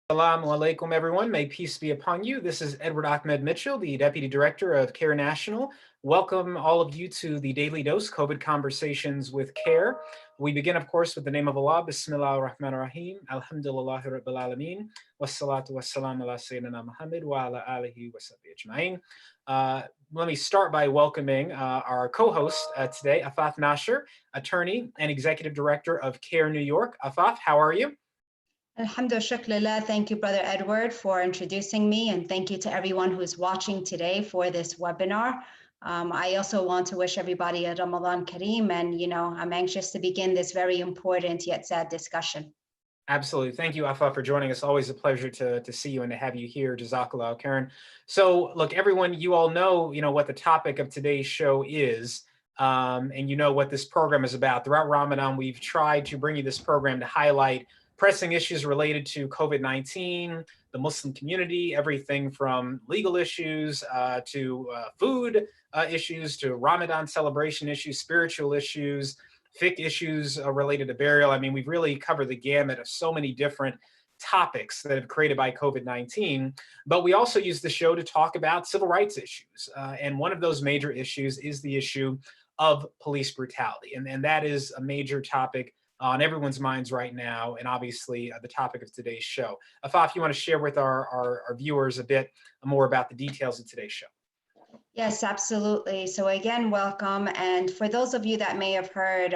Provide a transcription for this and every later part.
Assalamu alaikum, everyone. May peace be upon you. This is Edward Ahmed Mitchell, the Deputy Director of CAIR National. Welcome all of you to the Daily Dose COVID Conversations with CAIR. We begin, of course, with the name of Allah. Bismillah ar-Rahman ar-Rahim. Alhamdulillahi Rabbil Alameen. Wassalatu wassalamu ala Sayyidina Muhammad wa ala alihi wa sahbihi ajma'in. Let me start by welcoming our co-host today, Afaf Nasher, attorney and executive director of CAIR-New York. Afaf, how are you? Alhamdulillah, thank you, Brother Edward, for introducing me, and thank you to everyone who is watching today for this webinar. I also want to wish everybody a Ramadan Kareem, and I'm anxious to begin this very important yet sad discussion. Absolutely. Thank you, Afaf, for joining us. Always a pleasure to see you and to have you here. Jazakallah khairan. So, look, everyone, you all know, what the topic of today's show is, and you know what this program is about. Throughout Ramadan, we've tried to bring you this program to highlight pressing issues related to COVID-19, the Muslim community, everything from legal issues to food issues, to Ramadan celebration issues, spiritual issues, fiqh issues related to burial. I mean, we've really covered the gamut of so many different topics that have created by COVID-19, but we also use the show to talk about civil rights issues. And one of those major issues is the issue of police brutality. And that is a major topic on everyone's minds right now, and obviously the topic of today's show. Afaf, you want to share with our viewers a bit more about the details of today's show? Yes, absolutely. So again, welcome. And for those of you that may have heard,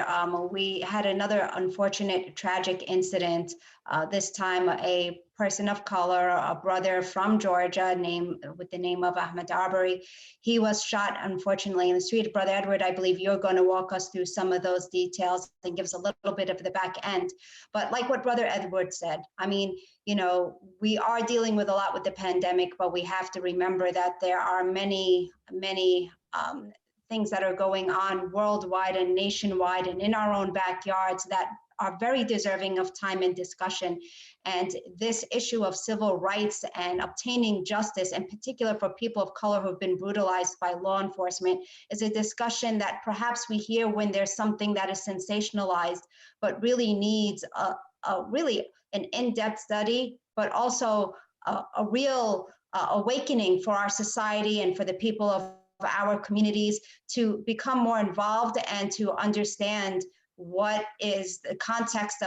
we had another unfortunate, tragic incident. This time, a person of color, a brother from Georgia, with the name of Ahmaud Arbery. He was shot, unfortunately, in the street. Brother Edward, I believe you're going to walk us through some of those details and give us a little bit of the back end. But like what Brother Edward said, I mean, we are dealing with a lot with the pandemic, but we have to remember that there are many things that are going on worldwide and nationwide and in our own backyards that are very deserving of time and discussion. And this issue of civil rights and obtaining justice, in particular for people of color who have been brutalized by law enforcement, is a discussion that perhaps we hear when there's something that is sensationalized, but really needs really an in-depth study, but also a real awakening for our society and for the people of our communities to become more involved and to understand what is the context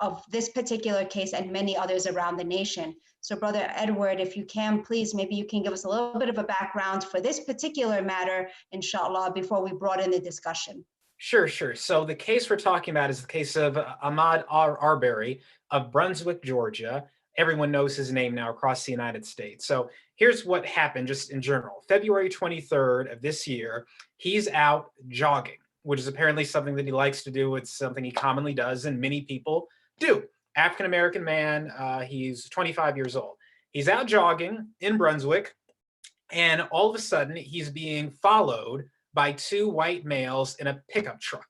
of this particular case and many others around the nation. So Brother Edward, if you can, please, maybe you can give us a little bit of a background for this particular matter, inshallah, before we broaden the discussion. Sure. So the case we're talking about is the case of Ahmaud Arbery of Brunswick, Georgia. Everyone knows his name now across the United States. So here's what happened just in general. February 23rd of this year, he's out jogging, which is apparently something that he likes to do. It's something he commonly does, and many people do. African-American man, he's 25 years old. He's out jogging in Brunswick, and all of a sudden he's being followed by two white males in a pickup truck.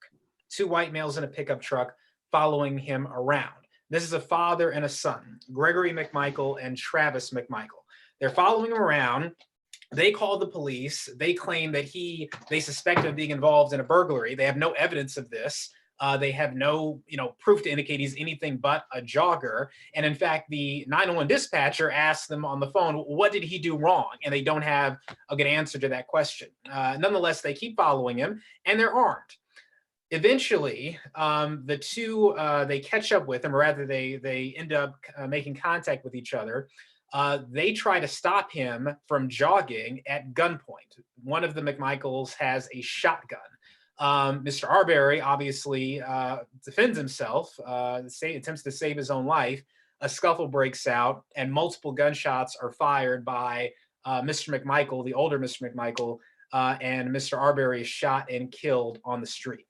Two white males in a pickup truck following him around. This is a father and a son, Gregory McMichael and Travis McMichael. They're following him around. They call the police. They claim that they suspect him of being involved in a burglary. They have no evidence of this. They have no, proof to indicate he's anything but a jogger. And in fact, the 911 dispatcher asked them on the phone, what did he do wrong? And they don't have a good answer to that question. Nonetheless, they keep following him, and they're armed. Eventually, the two, they catch up with him, or rather they end up making contact with each other. They try to stop him from jogging at gunpoint. One of the McMichaels has a shotgun. Mr. Arbery obviously defends himself, attempts to save his own life. A scuffle breaks out, and multiple gunshots are fired by Mr. McMichael, the older Mr. McMichael, and Mr. Arbery is shot and killed on the street.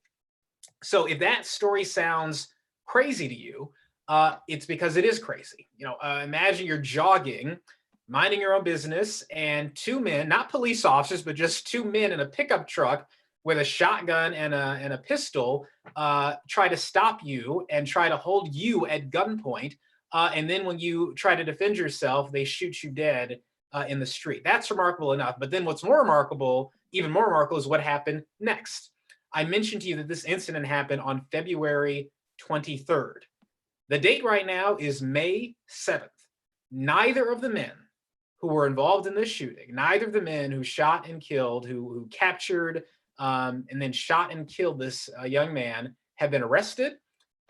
So if that story sounds crazy to you, it's because it is crazy. Imagine you're jogging, minding your own business, and two men, not police officers, but just two men in a pickup truck with a shotgun and a pistol, try to stop you and try to hold you at gunpoint. And then when you try to defend yourself, they shoot you dead in the street. That's remarkable enough. But then what's more remarkable, even more remarkable, is what happened next. I mentioned to you that this incident happened on February 23rd. The date right now is May 7th. neither of the men who were involved in this shooting, neither of the men who shot and killed, who captured and then shot and killed this young man have been arrested.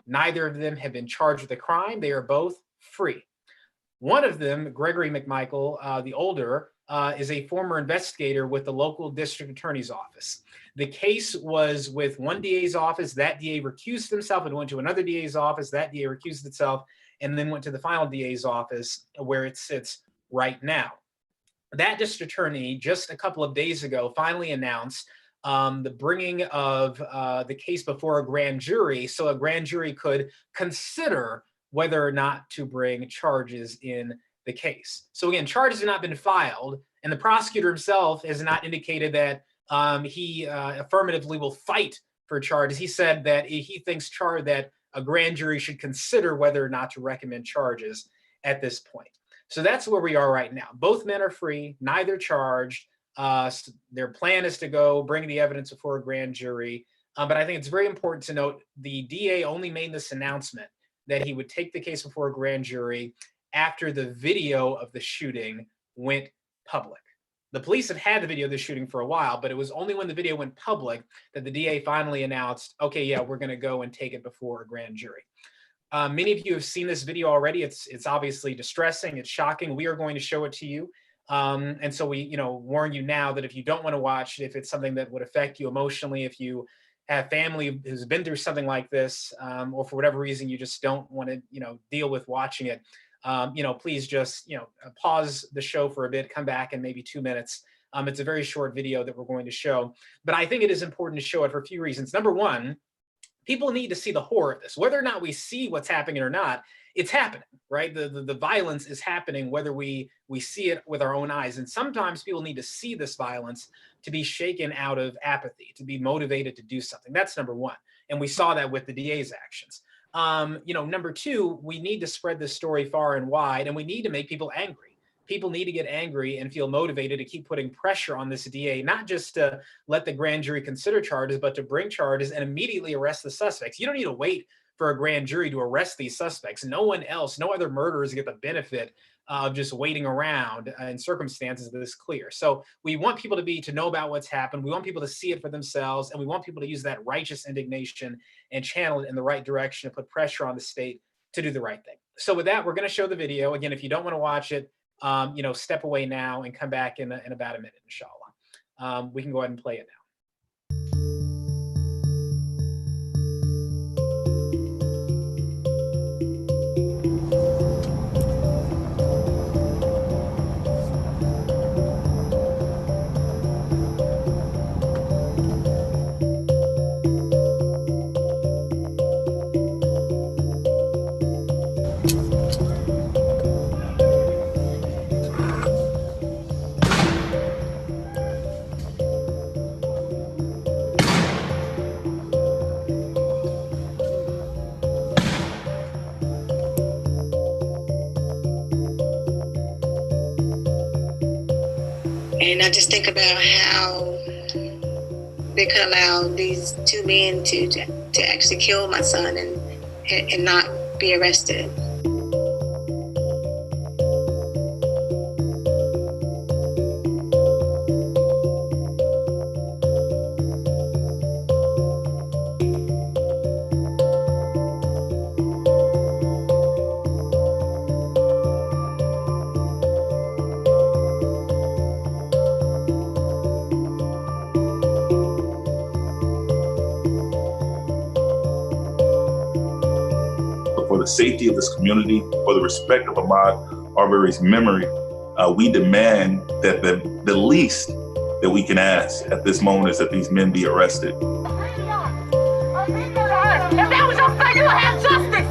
Neither of them have been charged with a crime. They are both free. One of them, Gregory McMichael, the older, is a former investigator with the local district attorney's office. The case was with one DA's office. That DA recused himself and went to another DA's office. That DA recused itself and then went to the final DA's office where it sits right now. That district attorney just a couple of days ago finally announced the bringing of the case before a grand jury so a grand jury could consider whether or not to bring charges in the case. So again, charges have not been filed, and the prosecutor himself has not indicated that he affirmatively will fight for charges. He said that he thinks that a grand jury should consider whether or not to recommend charges at this point. So that's where we are right now. Both men are free, neither charged. Their plan is to go bring the evidence before a grand jury. But I think it's very important to note the DA only made this announcement that he would take the case before a grand jury after the video of the shooting went public. The police have had the video of the shooting for a while, but it was only when the video went public that the DA finally announced, okay, yeah, we're going to go and take it before a grand jury. Many of you have seen this video already. It's obviously distressing. It's shocking. We are going to show it to you. And so we, warn you now that if you don't want to watch it, if it's something that would affect you emotionally, if you have family who's been through something like this, or for whatever reason you just don't want to, deal with watching it, please just, pause the show for a bit, come back in maybe 2 minutes. It's a very short video that we're going to show, but I think it is important to show it for a few reasons. Number one, people need to see the horror of this. Whether or not we see what's happening or not, it's happening, right? The violence is happening whether we see it with our own eyes. And sometimes people need to see this violence to be shaken out of apathy, to be motivated to do something. That's number one. And we saw that with the DA's actions. Number two, we need to spread this story far and wide, and we need to make people angry. People need to get angry and feel motivated to keep putting pressure on this DA, not just to let the grand jury consider charges, but to bring charges and immediately arrest the suspects. You don't need to wait for a grand jury to arrest these suspects. No other murderers get the benefit of just waiting around in circumstances that is clear. So we want people to know about what's happened. We want people to see it for themselves, and we want people to use that righteous indignation and channel it in the right direction to put pressure on the state to do the right thing. So with that, we're going to show the video. Again, if you don't want to watch it, step away now and come back in about a minute, inshallah. We can go ahead and play it now. And I just think about how they could allow these two men to actually kill my son and not be arrested. For the safety of this community, for the respect of Ahmaud Arbery's memory, we demand that the least that we can ask at this moment is that these men be arrested. If that was your son, you would have justice.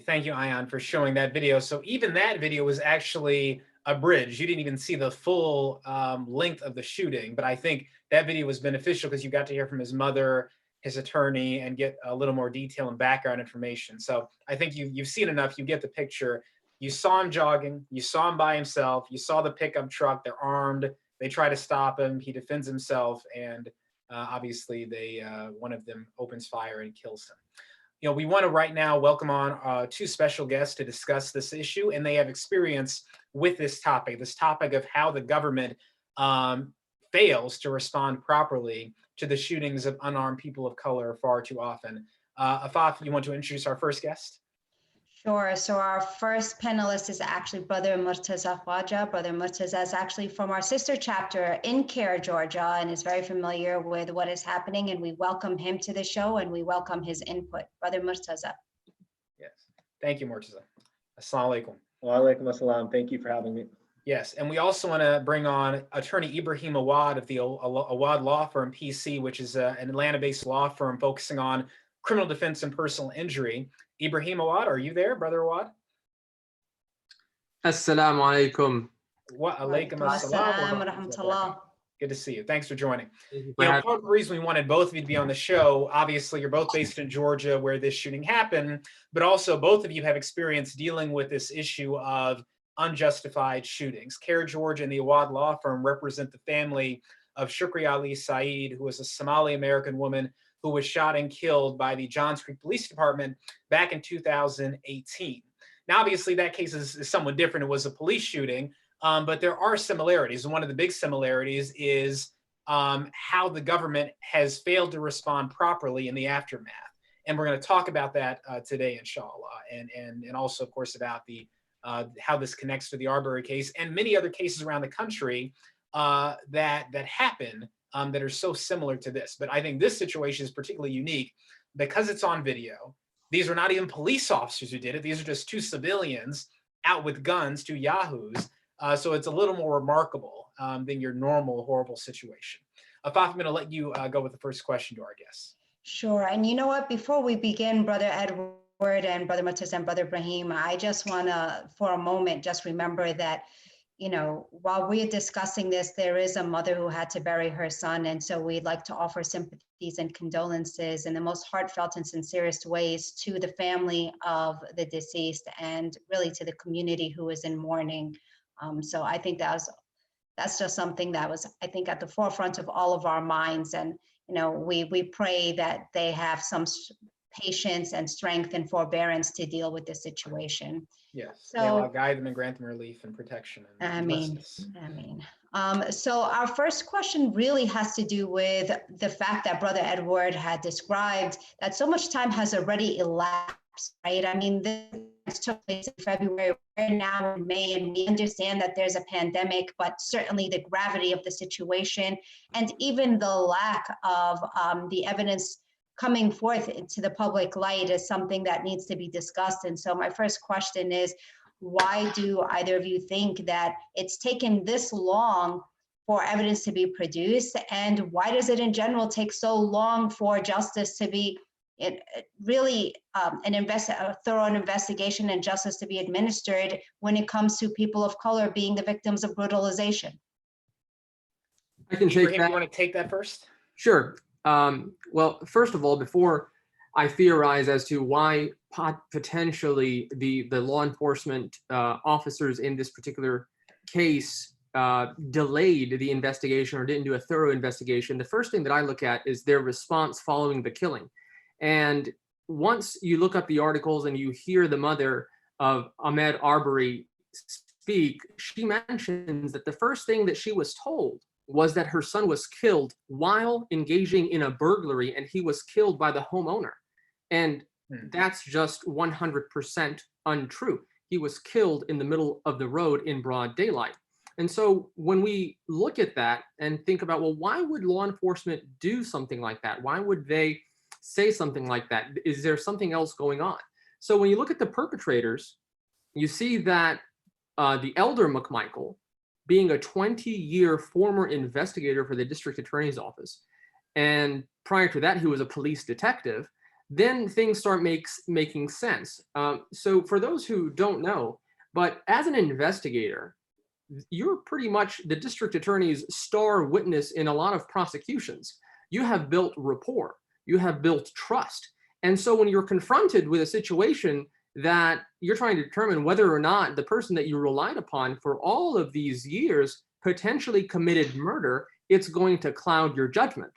Thank you, Ion, for showing that video. So even that video was actually abridged. You didn't even see the full length of the shooting, but I think that video was beneficial because you got to hear from his mother, his attorney, and get a little more detail and background information. So I think you've seen enough. You get the picture. You saw him jogging. You saw him by himself. You saw the pickup truck. They're armed. They try to stop him. He defends himself, and obviously one of them opens fire and kills him. We want to right now welcome on two special guests to discuss this issue, and they have experience with this topic of how the government fails to respond properly to the shootings of unarmed people of color far too often. Afaf, you want to introduce our first guest? Sure. So our first panelist is actually Brother Murtaza Khwaja. Brother Murtaza is actually from our sister chapter in CAIR-Georgia and is very familiar with what is happening. And we welcome him to the show and we welcome his input. Brother Murtaza. Yes. Thank you, Murtaza. Assalamu alaikum. Wa alaikum assalam. Thank you for having me. Yes, and we also want to bring on attorney Ibrahim Awad of the Awad law firm PC, which is an Atlanta-based law firm focusing on criminal defense and personal injury. Ibrahim Awad, are you there, Brother Awad? Assalamu alaikum. Wa alaikum assalam wa rahmatullah. Good to see you. Thanks for joining. Part of the reason we wanted both of you to be on the show, obviously you're both based in Georgia where this shooting happened, but also both of you have experience dealing with this issue of unjustified shootings. CAIR-Georgia and the Awad law firm represent the family of Shukri Ali Saeed, who was a Somali American woman who was shot and killed by the Johns Creek Police Department back in 2018. Now, obviously, that case is somewhat different. It was a police shooting, but there are similarities. And one of the big similarities is how the government has failed to respond properly in the aftermath. And we're going to talk about that today, inshallah, and also, of course, about the how this connects to the Arbery case and many other cases around the country that happen that are so similar to this. But I think this situation is particularly unique because it's on video. These are not even police officers who did it. These are just two civilians out with guns, two yahoos. So it's a little more remarkable than your normal horrible situation. Afaf, I'm going to let you go with the first question to our guests. Sure. And you know what? Before we begin, Brother Edward and Brother Murtaza and Brother Ibrahim, I just want to, for a moment, just remember that, while we're discussing this, there is a mother who had to bury her son. And so we'd like to offer sympathies and condolences in the most heartfelt and sincerest ways to the family of the deceased and really to the community who is in mourning. So I think that's just something that was, I think, at the forefront of all of our minds. And, we pray that they have some patience and strength and forbearance to deal with this situation. Yes, so may Allah guide them and grant them relief and protection. And justice. So our first question really has to do with the fact that Brother Edward had described that so much time has already elapsed, right? I mean, this took place in February, we're now in May, and we understand that there's a pandemic, but certainly the gravity of the situation and even the lack of the evidence coming forth into the public light is something that needs to be discussed. And so my first question is, why do either of you think that it's taken this long for evidence to be produced? And why does it in general take so long for justice to be really a thorough investigation and justice to be administered when it comes to people of color being the victims of brutalization? I can take that. You want to take that first? Sure. Well, first of all, before I theorize as to why potentially the law enforcement officers in this particular case delayed the investigation or didn't do a thorough investigation, the first thing that I look at is their response following the killing. And once you look up the articles and you hear the mother of Ahmaud Arbery speak, she mentions that the first thing that she was told was that her son was killed while engaging in a burglary, and he was killed by the homeowner. And that's just 100% untrue. He was killed in the middle of the road in broad daylight. And so when we look at that and think about, well, why would law enforcement do something like that? Why would they say something like that? Is there something else going on? So when you look at the perpetrators, you see that the elder McMichael, being a 20-year former investigator for the district attorney's office, and prior to that, he was a police detective, then things start making sense. So for those who don't know, but as an investigator, you're pretty much the district attorney's star witness in a lot of prosecutions. You have built rapport, you have built trust. And so when you're confronted with a situation that you're trying to determine whether or not the person that you relied upon for all of these years potentially committed murder, it's going to cloud your judgment.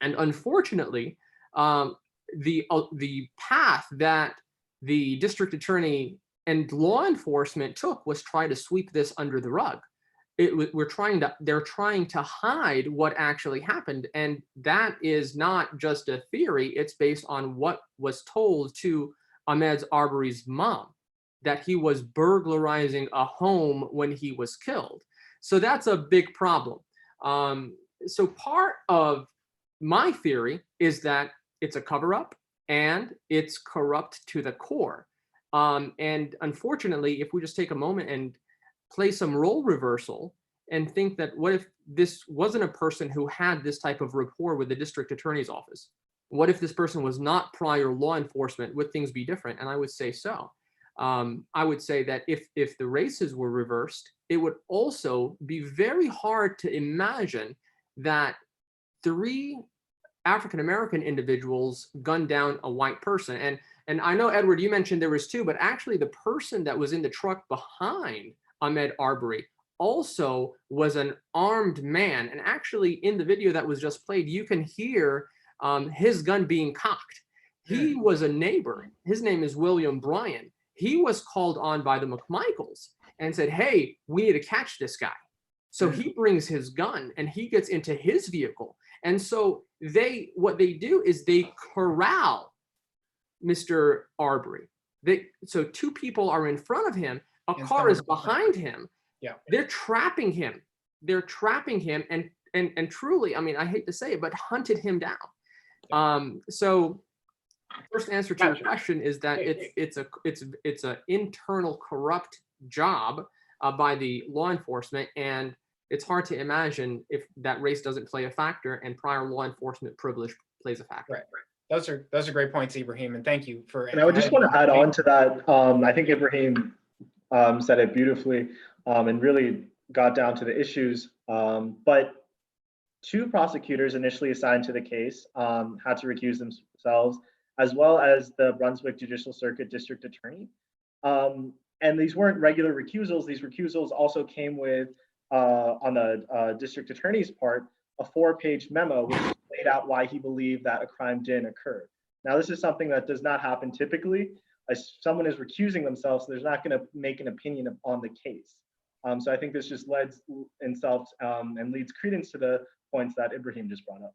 And unfortunately, the path that the district attorney and law enforcement took was try to sweep this under the rug. They're trying to hide what actually happened. And that is not just a theory, it's based on what was told to Ahmaud Arbery's mom, that he was burglarizing a home when he was killed. So that's a big problem. So part of my theory is that it's a cover-up and it's corrupt to the core. And unfortunately, if we just take a moment and play some role reversal and think that what if this wasn't a person who had this type of rapport with the district attorney's office? What if this person was not prior law enforcement? Would things be different? And I would say so. I would say that if the races were reversed, it would also be very hard to imagine that 3 African-American individuals gunned down a white person. And I know, Edward, you mentioned there was 2, but actually the person that was in the truck behind Ahmaud Arbery also was an armed man. And actually in the video that was just played, you can hear his gun being cocked. He was a neighbor. His name is William Bryan. He was called on by the McMichaels and said, hey, we need to catch this guy. So he brings his gun and he gets into his vehicle. And so what they do is they corral Mr. Arbery. So 2 people are in front of him. A car is behind him. Yeah. They're trapping him. They're trapping him and truly, I mean, I hate to say it, but hunted him down. So first answer to your question is that it's an internal corrupt job by the law enforcement, and it's hard to imagine if that race doesn't play a factor and prior law enforcement privilege plays a factor. Right. Those are great points, Ibrahim, and thank you for. And I would just want to add on to that. I think Ibrahim said it beautifully and really got down to the issues. But 2 prosecutors initially assigned to the case had to recuse themselves, as well as the Brunswick Judicial Circuit District Attorney. And these weren't regular recusals. These recusals also came with, on the district attorney's part, a 4-page memo which laid out why he believed that a crime didn't occur. Now, this is something that does not happen typically. As someone is recusing themselves, so there's not going to make an opinion on the case. So I think this just lends itself and leads credence to the points that Ibrahim just brought up.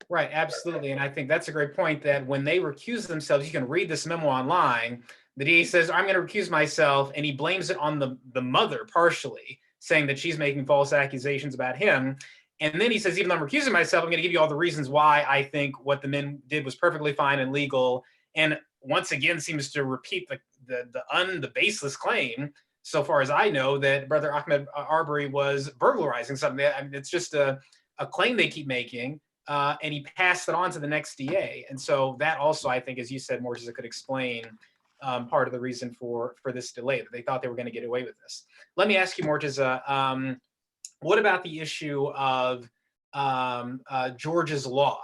Right, absolutely. And I think that's a great point, that when they recuse themselves, you can read this memo online. The DA says, I'm going to recuse myself, and he blames it on the mother partially, saying that she's making false accusations about him. And then he says, even though I'm recusing myself, I'm going to give you all the reasons why I think what the men did was perfectly fine and legal. And once again, seems to repeat the baseless claim, so far as I know, that Brother Ahmaud Arbery was burglarizing something. I mean, it's just a claim they keep making. And he passed it on to the next DA. And so that also, I think, as you said, Murtaza, could explain part of the reason for this delay, that they thought they were going to get away with this. Let me ask you, Murtaza, what about the issue of Georgia's law?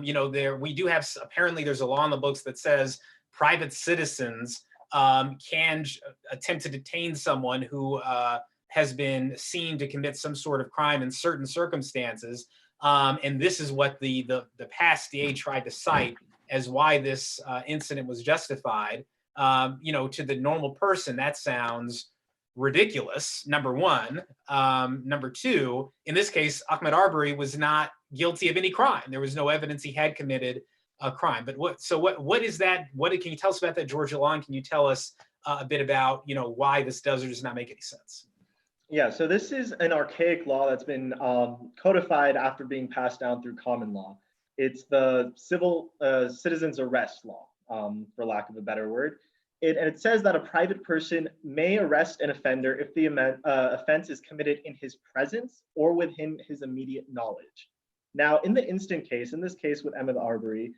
We do have, apparently there's a law in the books that says private citizens can attempt to detain someone who has been seen to commit some sort of crime in certain circumstances. And this is what the past DA tried to cite as why this incident was justified. To the normal person, that sounds ridiculous, number one. Number two, in this case, Ahmaud Arbery was not guilty of any crime. There was no evidence he had committed a crime. But what is that? Can you tell us about that Georgia law? And can you tell us a bit about, why this does or does not make any sense? Yeah, so this is an archaic law that's been codified after being passed down through common law. It's the civil citizens arrest law, for lack of a better word. And it says that a private person may arrest an offender if the offense is committed in his presence or within his immediate knowledge. Now, in this case with Ahmaud Arbery,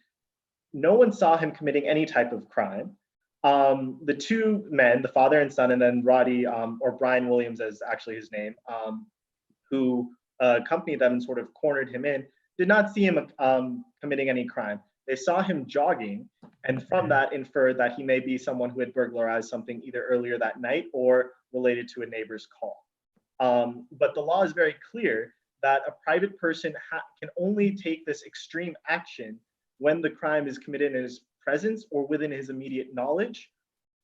no one saw him committing any type of crime. The two men, the father and son, and then Roddy, or Brian Williams is actually his name, who accompanied them and sort of cornered him in, did not see him committing any crime. They saw him jogging, and from that inferred that he may be someone who had burglarized something either earlier that night or related to a neighbor's call. But the law is very clear that a private person can only take this extreme action when the crime is committed in his presence or within his immediate knowledge,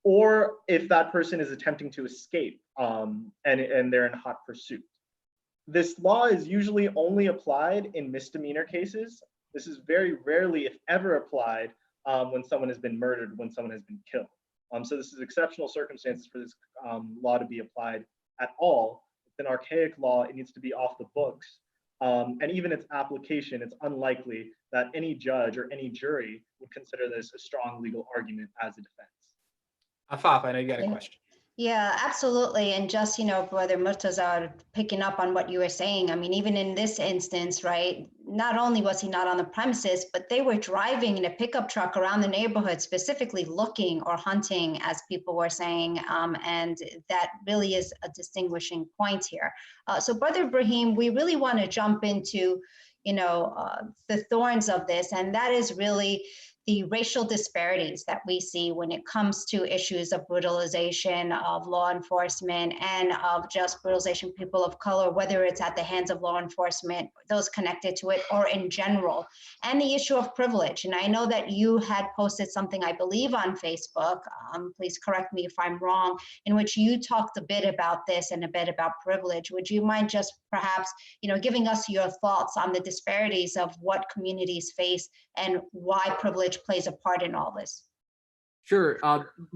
or if that person is attempting to escape and they're in hot pursuit. This law is usually only applied in misdemeanor cases. This is very rarely, if ever, applied when someone has been murdered, when someone has been killed. So this is exceptional circumstances for this law to be applied at all. It's an archaic law. It needs to be off the books. And even its application, it's unlikely that any judge or any jury would consider this a strong legal argument as a defense. Afaf, I know you got a question. Yeah, absolutely. And just, Brother Murtaza, picking up on what you were saying, I mean, even in this instance, right, not only was he not on the premises, but they were driving in a pickup truck around the neighborhood, specifically looking or hunting, as people were saying. And that really is a distinguishing point here. So Brother Ibrahim, we really want to jump into, the thorns of this, and that is really the racial disparities that we see when it comes to issues of brutalization of law enforcement and of just brutalization of people of color, whether it's at the hands of law enforcement, those connected to it, or in general, and the issue of privilege. And I know that you had posted something, I believe, on Facebook, please correct me if I'm wrong, in which you talked a bit about this and a bit about privilege. Would you mind just perhaps, giving us your thoughts on the disparities of what communities face and why privilege plays a part in all this? Sure.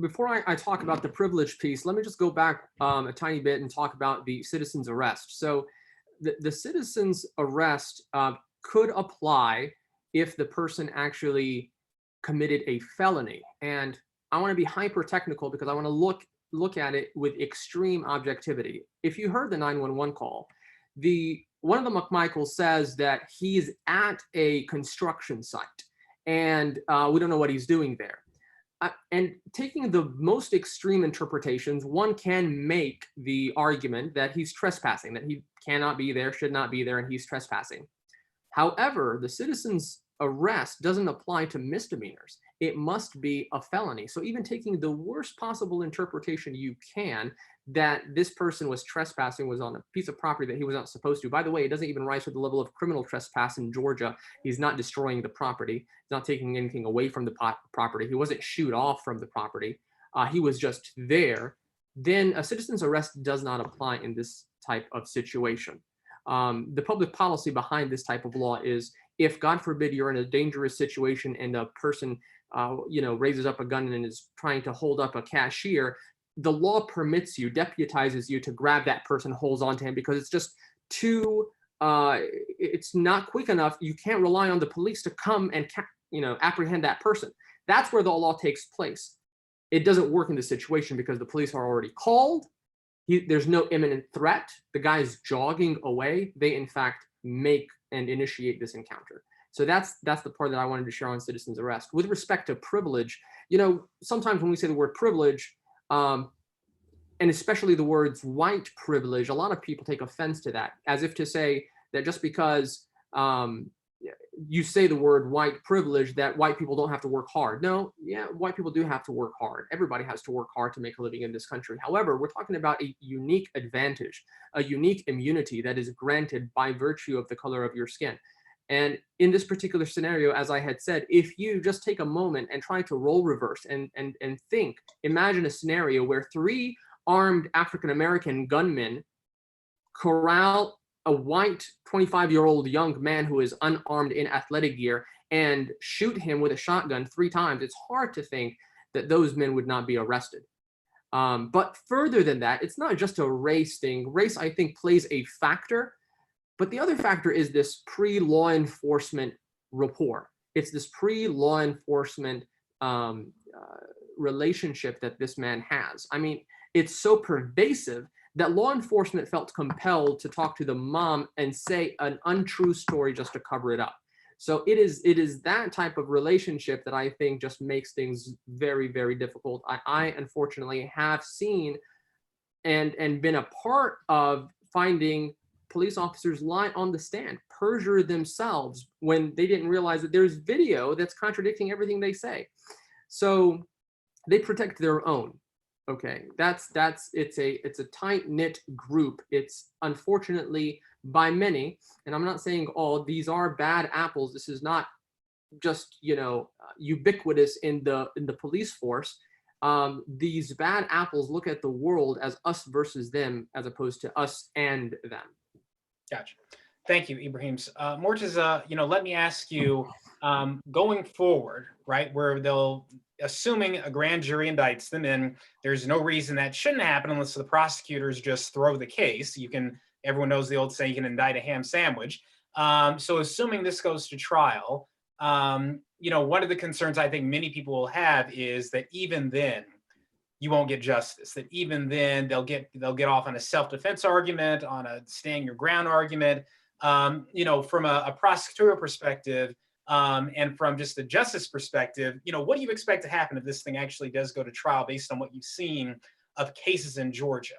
Before I talk about the privilege piece, let me just go back a tiny bit and talk about the citizen's arrest. So the citizen's arrest could apply if the person actually committed a felony. And I want to be hyper technical because I want to look at it with extreme objectivity. If you heard the 911 call, one of the McMichaels says that he's at a construction site and we don't know what he's doing there. And taking the most extreme interpretations, one can make the argument that he's trespassing, that he cannot be there, should not be there, and he's trespassing. However, the citizen's arrest doesn't apply to misdemeanors. It must be a felony. So even taking the worst possible interpretation you can, that this person was trespassing, was on a piece of property that he was not supposed to. By the way, it doesn't even rise to the level of criminal trespass in Georgia. He's not destroying the property. He's not taking anything away from the property. He wasn't shooed off from the property. He was just there. Then a citizen's arrest does not apply in this type of situation. The public policy behind this type of law is, if God forbid you're in a dangerous situation and a person raises up a gun and is trying to hold up a cashier, the law permits you, deputizes you to grab that person, holds on to him, because it's just too, it's not quick enough. You can't rely on the police to come and apprehend that person. That's where the law takes place. It doesn't work in this situation because the police are already called. There's no imminent threat. The guy is jogging away. They, in fact, make and initiate this encounter. So that's the part that I wanted to share on citizen's arrest. With respect to privilege, sometimes when we say the word privilege, and especially the words white privilege, a lot of people take offense to that, as if to say that just because you say the word white privilege, that white people don't have to work hard. No, yeah, white people do have to work hard. Everybody has to work hard to make a living in this country. However, we're talking about a unique advantage, a unique immunity that is granted by virtue of the color of your skin. And in this particular scenario, as I had said, if you just take a moment and try to role reverse and think, imagine a scenario where 3 armed African-American gunmen corral a white 25-year-old young man who is unarmed in athletic gear and shoot him with a shotgun 3 times, it's hard to think that those men would not be arrested. But further than that, it's not just a race thing. Race, I think, plays a factor. But the other factor is this pre-law enforcement rapport. It's this pre-law enforcement relationship that this man has. I mean, it's so pervasive that law enforcement felt compelled to talk to the mom and say an untrue story just to cover it up. So it is that type of relationship that I think just makes things very, very difficult. I unfortunately have seen and been a part of finding police officers lie on the stand, perjure themselves when they didn't realize that there's video that's contradicting everything they say. So they protect their own. Okay, it's a tight-knit group. It's unfortunately by many, and I'm not saying all, these are bad apples. This is not just, ubiquitous in the police force. These bad apples look at the world as us versus them, as opposed to us and them. Gotcha. Thank you, Ibrahim. Murtaza, let me ask you, going forward, right, where assuming a grand jury indicts them, and there's no reason that shouldn't happen unless the prosecutors just throw the case. Everyone knows the old saying, you can indict a ham sandwich. So assuming this goes to trial, one of the concerns I think many people will have is that even then, you won't get justice. That even then they'll get off on a self-defense argument, on a stand your ground argument. From a prosecutorial perspective, and from just the justice perspective, what do you expect to happen if this thing actually does go to trial based on what you've seen of cases in Georgia?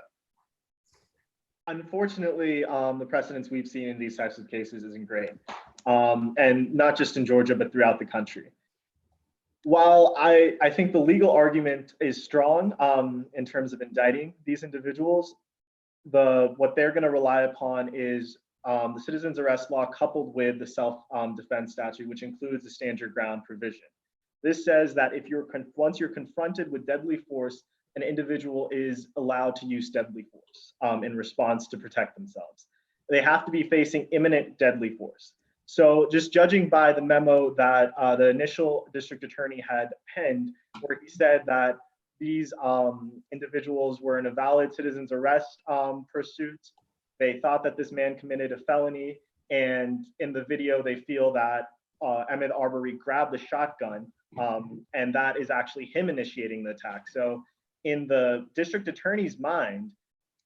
Unfortunately, the precedents we've seen in these types of cases is ingrained, and not just in Georgia, but throughout the country. While I think the legal argument is strong in terms of indicting these individuals, what they're going to rely upon is the citizen's arrest law coupled with the self-defense statute, which includes the stand your ground provision. This says that once you're confronted with deadly force, an individual is allowed to use deadly force in response to protect themselves. They have to be facing imminent deadly force. So just judging by the memo that the initial district attorney had penned, where he said that these individuals were in a valid citizen's arrest pursuit, they thought that this man committed a felony, and in the video they feel that Ahmaud Arbery grabbed the shotgun, and that is actually him initiating the attack. So in the district attorney's mind,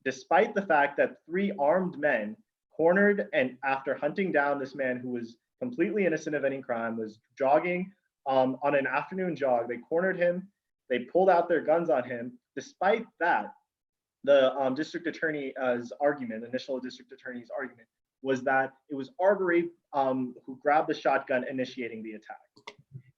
despite the fact that 3 armed men cornered, and after hunting down this man who was completely innocent of any crime, was jogging on an afternoon jog, they cornered him, they pulled out their guns on him. Despite that, the district attorney's argument, initial district attorney's argument, was that it was Arbery who grabbed the shotgun initiating the attack.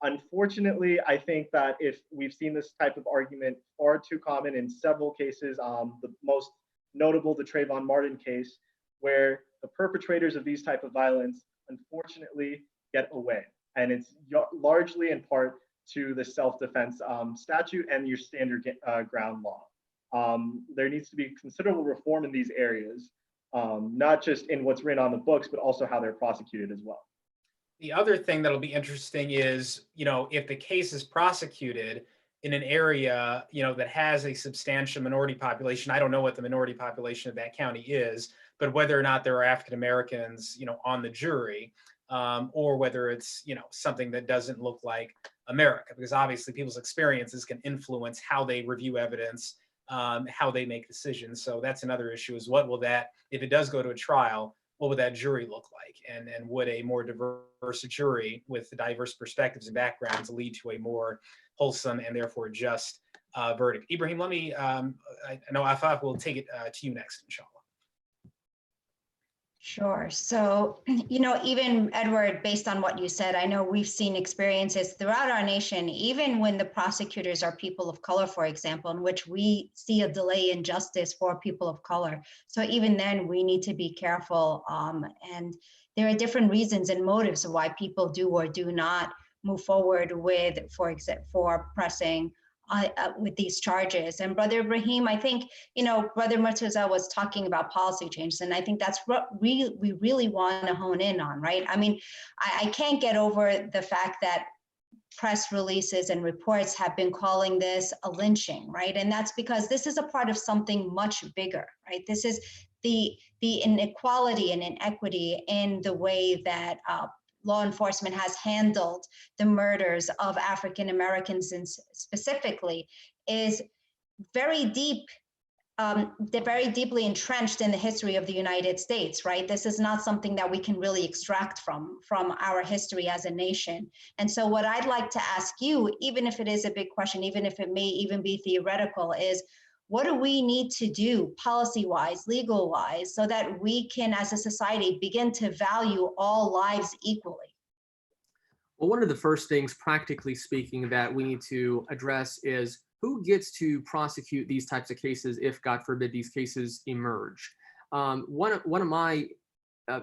Unfortunately, I think that if we've seen this type of argument far too common in several cases, the most notable, the Trayvon Martin case, where the perpetrators of these type of violence unfortunately get away. And it's largely in part to the self-defense statute and your standard ground law. There needs to be considerable reform in these areas, not just in what's written on the books, but also how they're prosecuted as well. The other thing that'll be interesting is, if the case is prosecuted in an area, that has a substantial minority population. I don't know what the minority population of that county is, but whether or not there are African Americans, on the jury, or whether it's, something that doesn't look like America, because obviously people's experiences can influence how they review evidence, how they make decisions. So that's another issue, is what will that, if it does go to a trial, what would that jury look like? And would a more diverse jury with diverse perspectives and backgrounds lead to a more wholesome and therefore just verdict? Ibrahim, let me, I know Afaf will take it to you next, inshallah. Sure. So, even Edward, based on what you said, I know we've seen experiences throughout our nation, even when the prosecutors are people of color, for example, in which we see a delay in justice for people of color. So even then we need to be careful. And there are different reasons and motives of why people do or do not move forward with, for pressing with these charges. And Brother Ibrahim, I think, Brother Murtaza was talking about policy changes, and I think that's what we really want to hone in on, right? I mean, I can't get over the fact that press releases and reports have been calling this a lynching, right? And that's because this is a part of something much bigger, right? This is the inequality and inequity in the way that law enforcement has handled the murders of African Americans, and specifically is very deep they're very deeply entrenched in the history of the United States, right? This is not something that we can really extract from our history as a nation. And so what I'd like to ask you, even if it is a big question, even if it may even be theoretical, is what do we need to do policy-wise, legal-wise, so that we can, as a society, begin to value all lives equally? Well, one of the first things, practically speaking, that we need to address is who gets to prosecute these types of cases if, God forbid, these cases emerge. One of my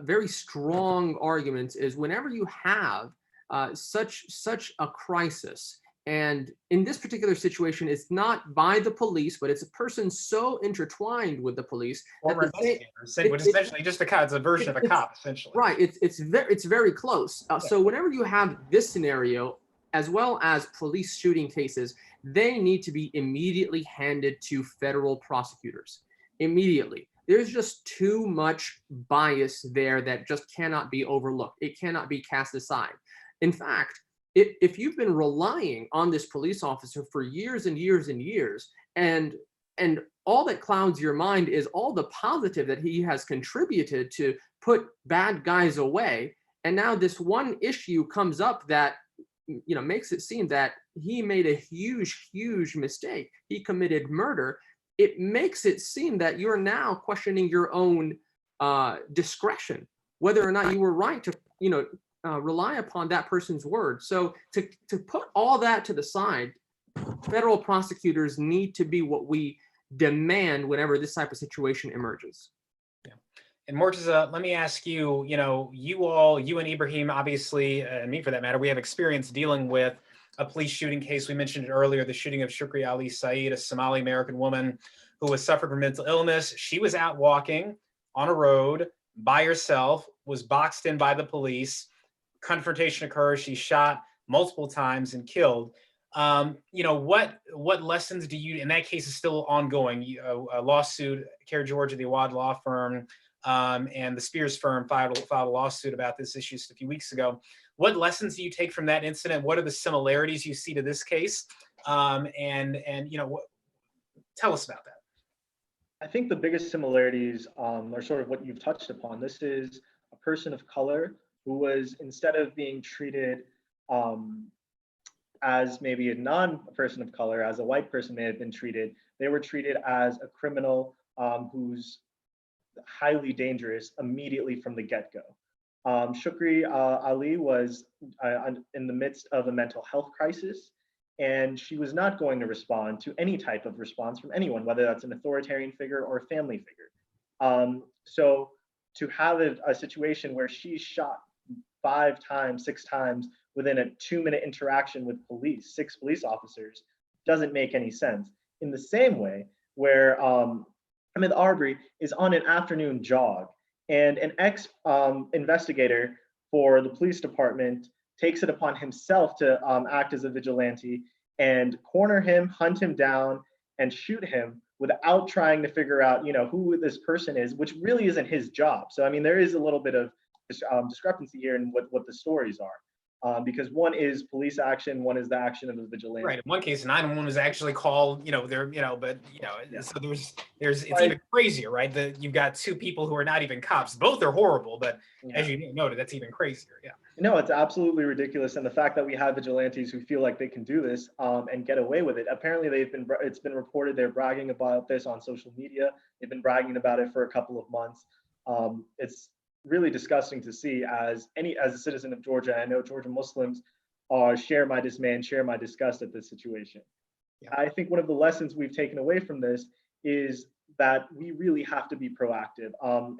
very strong arguments is whenever you have such a crisis, and in this particular situation, it's not by the police, but it's a person so intertwined with the police. Former investigator, which is essentially just it's a version of a cop, essentially. Right. It's very close. Yeah. So whenever you have this scenario, as well as police shooting cases, they need to be immediately handed to federal prosecutors. Immediately. There's just too much bias there that just cannot be overlooked. It cannot be cast aside. In fact, if you've been relying on this police officer for years and years and years, and all that clouds your mind is all the positive that he has contributed to put bad guys away, and now this one issue comes up that makes it seem that he made a huge mistake. He committed murder. It makes it seem that you're now questioning your own discretion, whether or not you were right to rely upon that person's word. So to put all that to the side, federal prosecutors need to be what we demand whenever this type of situation emerges. Yeah. And Murtaza, let me ask you, you and Ibrahim, obviously, and me for that matter, we have experience dealing with a police shooting case. We mentioned it earlier, the shooting of Shukri Ali Saeed, a Somali American woman who was suffering from mental illness. She was out walking on a road by herself, was boxed in by the police. Confrontation occurs. She's shot multiple times and killed. What lessons do you, and that case is still ongoing, a lawsuit, CAIR-Georgia, the Awad law firm, and the Spears firm filed a lawsuit about this issue just a few weeks ago. What lessons do you take from that incident? What are the similarities you see to this case? Tell us about that. I think the biggest similarities are sort of what you've touched upon. This is a person of color who was, instead of being treated as maybe a non-person of color, as a white person may have been treated, they were treated as a criminal who's highly dangerous immediately from the get-go. Shukri Ali was in the midst of a mental health crisis, and she was not going to respond to any type of response from anyone, whether that's an authoritarian figure or a family figure. So to have a situation where she's shot 5 times, 6 times within a 2-minute interaction with police, 6 police officers, doesn't make any sense. In the same way where Ahmaud Arbery is on an afternoon jog, and an ex-investigator for the police department takes it upon himself to act as a vigilante and corner him, hunt him down, and shoot him without trying to figure out, who this person is, which really isn't his job. So, I mean, there is a little bit of discrepancy here in what the stories are, because one is police action, one is the action of the vigilante. Right. In one case, 911 was actually called. So it's even crazier, right? You've got 2 people who are not even cops. Both are horrible, but as you noted, that's even crazier. Yeah. No, it's absolutely ridiculous, and the fact that we have vigilantes who feel like they can do this and get away with it. Apparently, it's been reported they're bragging about this on social media. They've been bragging about it for a couple of months. It's really disgusting to see as a citizen of Georgia. I know Georgia Muslims share my dismay and share my disgust at this situation. Yeah. I think one of the lessons we've taken away from this is that we really have to be proactive.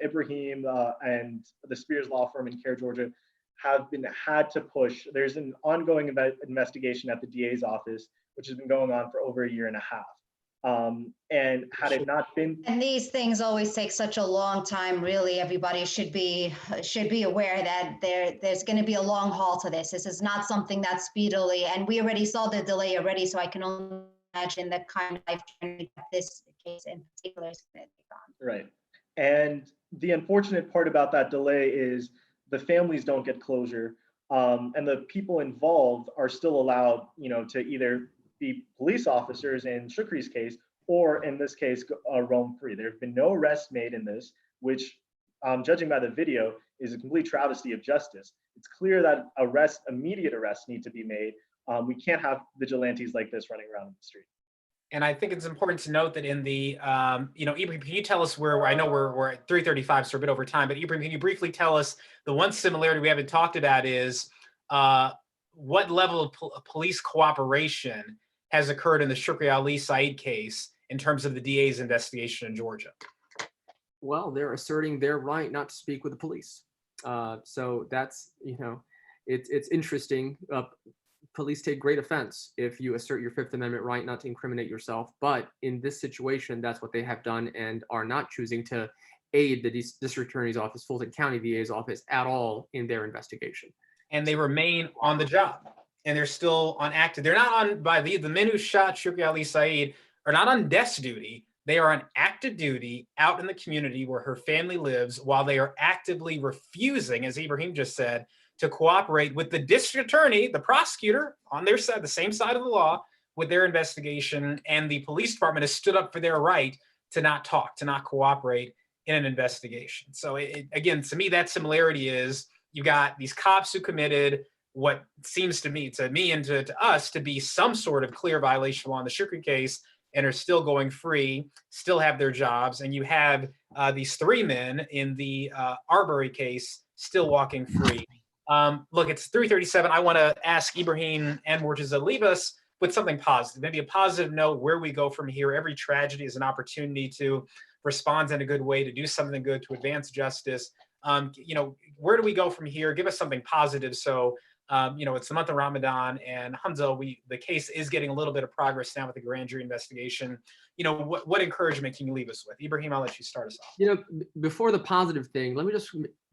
Ibrahim and the Spears law firm in CAIR-Georgia have had to push. There's an ongoing investigation at the DA's office, which has been going on for over 1.5 years. And had it not been, and these things always take such a long time, really, everybody should be aware that there's going to be a long haul to this. This is not something that's speedily, and we already saw the delay already, so I can only imagine the kind of life journey that this case in particular is going to take on. Right. And the unfortunate part about that delay is the families don't get closure, and the people involved are still allowed, to either be police officers in Shukri's case, or in this case, roam free. There have been no arrests made in this, which, judging by the video, is a complete travesty of justice. It's clear that immediate arrests need to be made. We can't have vigilantes like this running around in the street. And I think it's important to note that in the, Ibrahim, can you tell us where, I know we're at 3:35, so we're a bit over time, but Ibrahim, can you briefly tell us the one similarity we haven't talked about is what level of police cooperation has occurred in the Shukri Ali Saeed case in terms of the DA's investigation in Georgia? Well, they're asserting their right not to speak with the police. So that's, it's interesting. Police take great offense if you assert your Fifth Amendment right not to incriminate yourself. But in this situation, that's what they have done and are not choosing to aid the district attorney's office, Fulton County DA's office at all in their investigation. And they remain on the job and they're still on active. They're not on, by the men who shot Shukri Ali Saeed are not on desk duty. They are on active duty out in the community where her family lives while they are actively refusing, as Ibrahim just said, to cooperate with the district attorney, the prosecutor on their side, the same side of the law with their investigation. And the police department has stood up for their right to not talk, to not cooperate in an investigation. So again, to me, that similarity is you got these cops who committed what seems to me and to us to be some sort of clear violation of law in the Shukri case and are still going free, still have their jobs. And you have these three men in the Arbery case still walking free. Look, it's 3:37. I want to ask Ibrahim and Murtaza, leave us with something positive, maybe a positive note where we go from here. Every tragedy is an opportunity to respond in a good way, to do something good, to advance justice. Where do we go from here? Give us something positive. So, it's the month of Ramadan, and Hamza, the case is getting a little bit of progress now with the grand jury investigation. What encouragement can you leave us with? Ibrahim, I'll let you start us off. Before the positive thing, let me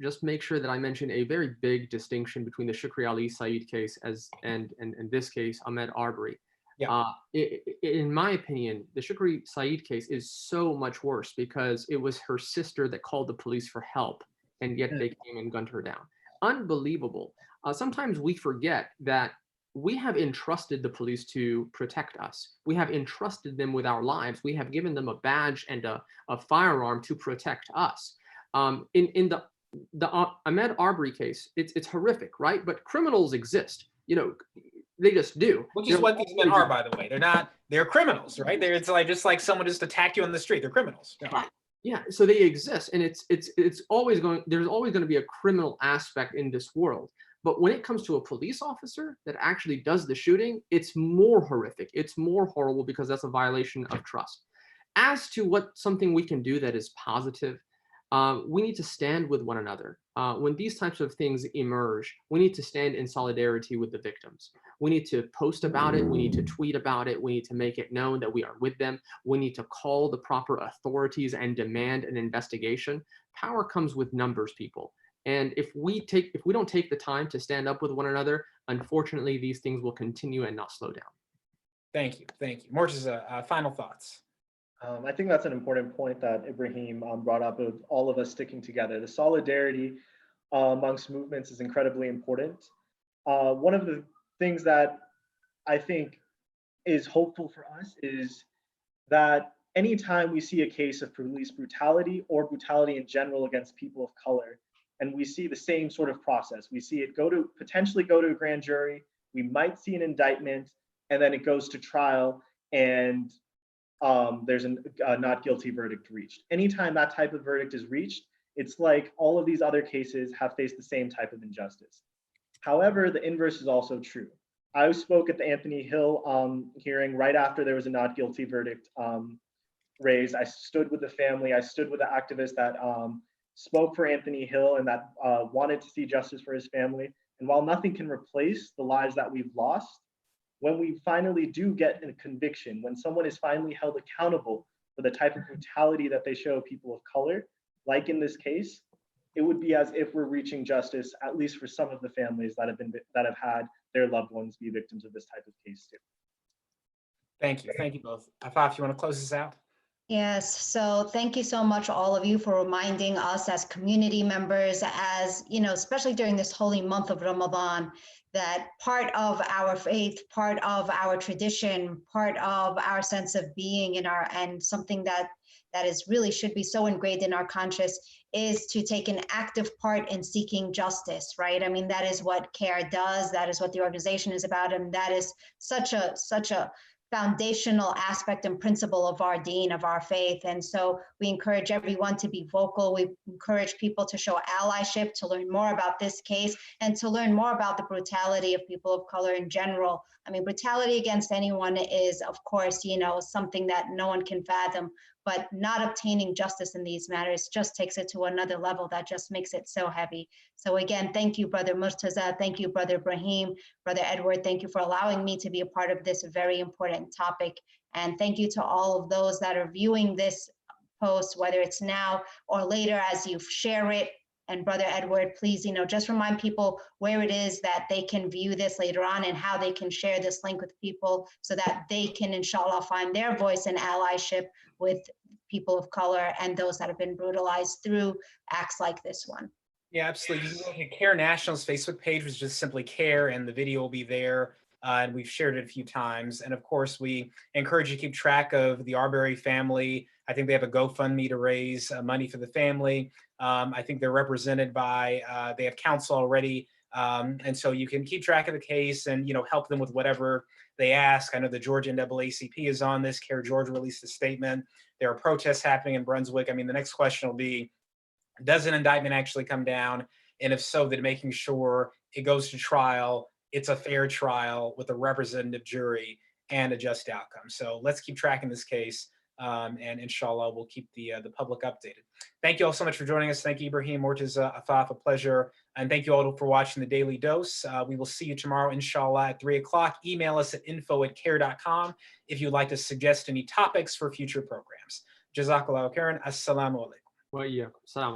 just make sure that I mention a very big distinction between the Shukri Ali Saeed case and this case, Ahmaud Arbery. Yeah. In my opinion, the Shukri Saeed case is so much worse because it was her sister that called the police for help, and yet they came and gunned her down. Unbelievable. Sometimes we forget that we have entrusted the police to protect us. We have entrusted them with our lives. We have given them a badge and a firearm to protect us. In the Ahmaud Arbery case, it's horrific, right? But criminals exist. They just do. Which is what these men are, by the way. They're criminals, right? It's like just like someone just attacked you on the street. They're criminals. Yeah, so they exist, and it's always there's always going to be a criminal aspect in this world. But when it comes to a police officer that actually does the shooting, it's more horrific. It's more horrible because that's a violation of trust. As to something we can do that is positive, we need to stand with one another. When these types of things emerge, we need to stand in solidarity with the victims. We need to post about it. We need to tweet about it. We need to make it known that we are with them. We need to call the proper authorities and demand an investigation. Power comes with numbers, people. And if we don't take the time to stand up with one another, unfortunately, these things will continue and not slow down. Thank you. Murtaza, final thoughts. I think that's an important point that Ibrahim brought up of all of us sticking together. The solidarity amongst movements is incredibly important. One of the things that I think is hopeful for us is that anytime we see a case of police brutality or brutality in general against people of color, and we see the same sort of process, we see it potentially go to a grand jury, we might see an indictment, and then it goes to trial, and there's a not guilty verdict reached. Anytime that type of verdict is reached, it's like all of these other cases have faced the same type of injustice. However, the inverse is also true. I spoke at the Anthony Hill hearing right after there was a not guilty verdict raised. I stood with the family. I stood with the activist that spoke for Anthony Hill and that wanted to see justice for his family. And while nothing can replace the lives that we've lost, when we finally do get a conviction, when someone is finally held accountable for the type of brutality that they show people of color, like in this case, it would be as if we're reaching justice, at least for some of the families that have had their loved ones be victims of this type of case too. Thank you both. Afaf, you want to close this out? Yes, so thank you so much, all of you, for reminding us as community members, as you know, especially during this holy month of Ramadan, that part of our faith, part of our tradition, part of our sense of being in our, and something that is really should be so ingrained in our conscious, is to take an active part in seeking justice, right? I mean, that is what CAIR does. That is what the organization is about, and that is such a foundational aspect and principle of our deen, of our faith. And so we encourage everyone to be vocal. We encourage people to show allyship, to learn more about this case, and to learn more about the brutality of people of color in general. I mean, brutality against anyone is, of course, you know, something that no one can fathom, but not obtaining justice in these matters just takes it to another level that just makes it so heavy. So again, thank you, Brother Murtaza. Thank you, Brother Ibrahim. Brother Edward, thank you for allowing me to be a part of this very important topic. And thank you to all of those that are viewing this post, whether it's now or later as you share it. And Brother Edward, please, you know, just remind people where it is that they can view this later on and how they can share this link with people so that they can, inshallah, find their voice and allyship with people of color and those that have been brutalized through acts like this one. Yeah, absolutely. You can go to CAIR National's Facebook page, which is just simply CAIR, and the video will be there. And we've shared it a few times. And of course, we encourage you to keep track of the Arbery family. I think they have a GoFundMe to raise money for the family. I think they're represented by, they have counsel already. And so you can keep track of the case and, you know, help them with whatever they ask. I know the Georgia NAACP is on this. CAIR-Georgia released a statement. There are protests happening in Brunswick. I mean, the next question will be, does an indictment actually come down? And if so, then making sure it goes to trial, it's a fair trial with a representative jury and a just outcome. So let's keep tracking this case, and inshallah, we'll keep the public updated. Thank you all so much for joining us. Thank you, Ibrahim, Murtaza, Afaf, a pleasure. And thank you all for watching the Daily Dose. We will see you tomorrow, inshallah, at 3 o'clock. Email us at info@cair.com if you'd like to suggest any topics for future programs. Jazakallahu khairan. Assalamu alaikum. Well, yeah. Salam.